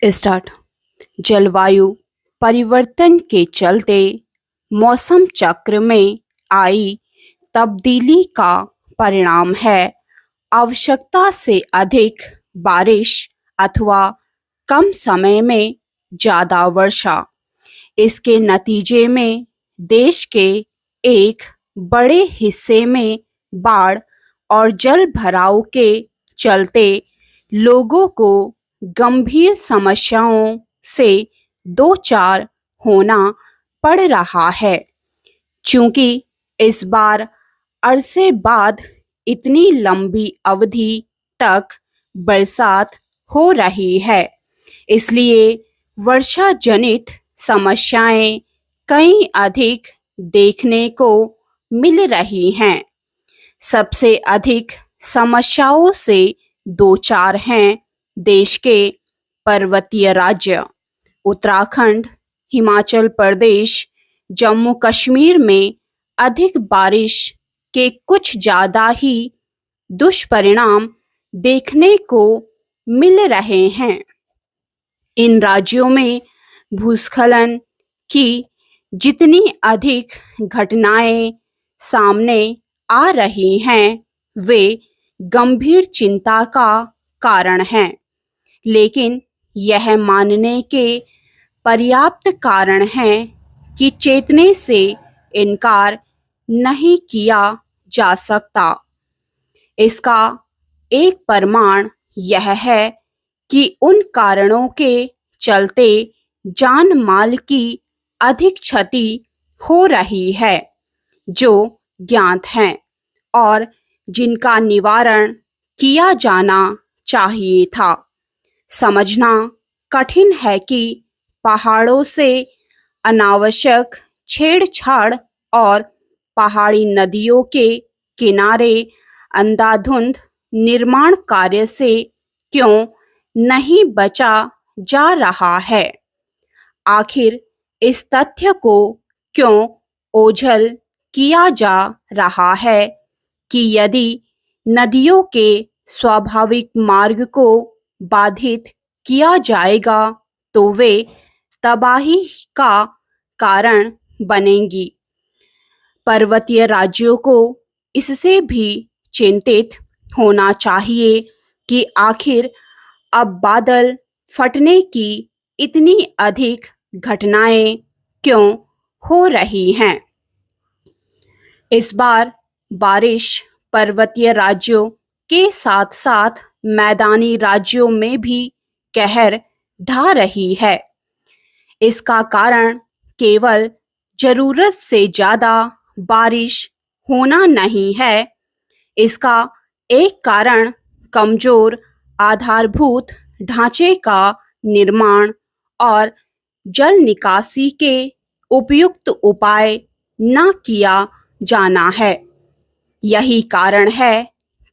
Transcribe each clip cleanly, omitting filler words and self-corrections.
Start. जलवायु परिवर्तन के चलते मौसम चक्र में आई तब्दीली का परिणाम है आवश्यकता से अधिक बारिश अथवा कम समय में ज़्यादा वर्षा। इसके नतीजे में देश के एक बड़े हिस्से में बाढ़ और जल भराव के चलते लोगों को गंभीर समस्याओं से दो चार होना पड़ रहा है। चूंकि इस बार अरसे बाद इतनी लंबी अवधि तक बरसात हो रही है, इसलिए वर्षा जनित समस्याएं कई अधिक देखने को मिल रही हैं। सबसे अधिक समस्याओं से दो चार हैं देश के पर्वतीय राज्य उत्तराखंड, हिमाचल प्रदेश, जम्मू कश्मीर में अधिक बारिश के कुछ ज़्यादा ही दुष्परिणाम देखने को मिल रहे हैं। इन राज्यों में भूस्खलन की जितनी अधिक घटनाएं सामने आ रही हैं, वे गंभीर चिंता का कारण हैं, लेकिन यह मानने के पर्याप्त कारण हैं कि चेतने से इनकार नहीं किया जा सकता। इसका एक प्रमाण यह है कि उन कारणों के चलते जान माल की अधिक क्षति हो रही है जो ज्ञात हैं और जिनका निवारण किया जाना चाहिए था। समझना कठिन है कि पहाड़ों से अनावश्यक छेड़छाड़ और पहाड़ी नदियों के किनारे अंधाधुंध निर्माण कार्य से क्यों नहीं बचा जा रहा है। आखिर इस तथ्य को क्यों ओझल किया जा रहा है कि यदि नदियों के स्वाभाविक मार्ग को बाधित किया जाएगा तो वे तबाही का कारण बनेंगी। पर्वतीय राज्यों को इससे भी चिंतित होना चाहिए कि आखिर अब बादल फटने की इतनी अधिक घटनाएं क्यों हो रही हैं। इस बार बारिश पर्वतीय राज्यों के साथ साथ मैदानी राज्यों में भी कहर ढा रही है। इसका कारण केवल जरूरत से ज्यादा बारिश होना नहीं है। इसका एक कारण कमजोर आधारभूत ढांचे का निर्माण और जल निकासी के उपयुक्त उपाय न किया जाना है। यही कारण है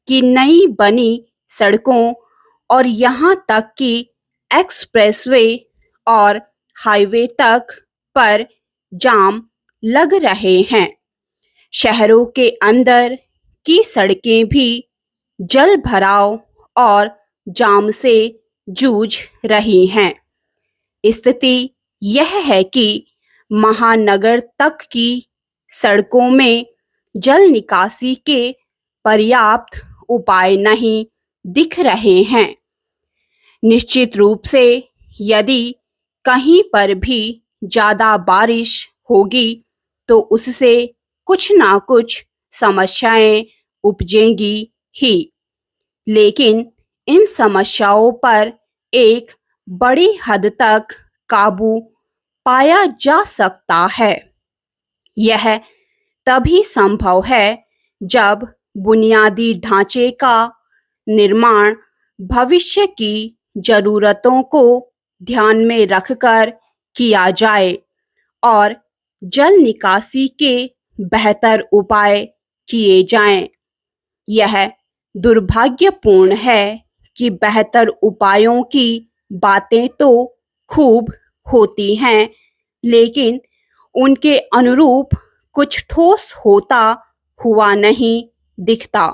कि नई बनी सड़कों और यहाँ तक कि एक्सप्रेसवे और हाईवे तक पर जाम लग रहे हैं। शहरों के अंदर की सड़कें भी जल भराव और जाम से जूझ रही हैं। स्थिति यह है कि महानगर तक की सड़कों में जल निकासी के पर्याप्त उपाय नहीं दिख रहे हैं। निश्चित रूप से यदि कहीं पर भी ज़्यादा बारिश होगी तो उससे कुछ ना कुछ समस्याएं उपजेंगी ही, लेकिन इन समस्याओं पर एक बड़ी हद तक काबू पाया जा सकता है। यह तभी संभव है जब बुनियादी ढांचे का निर्माण भविष्य की जरूरतों को ध्यान में रखकर किया जाए और जल निकासी के बेहतर उपाय किए जाएं। यह दुर्भाग्यपूर्ण है कि बेहतर उपायों की बातें तो खूब होती हैं, लेकिन उनके अनुरूप कुछ ठोस होता हुआ नहीं दिखता।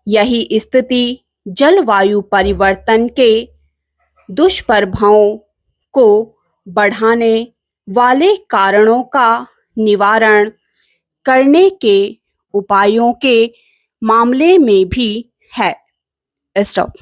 यही स्थिति जलवायु परिवर्तन के दुष्प्रभावों को बढ़ाने वाले कारणों का निवारण करने के उपायों के मामले में भी है। स्टॉप।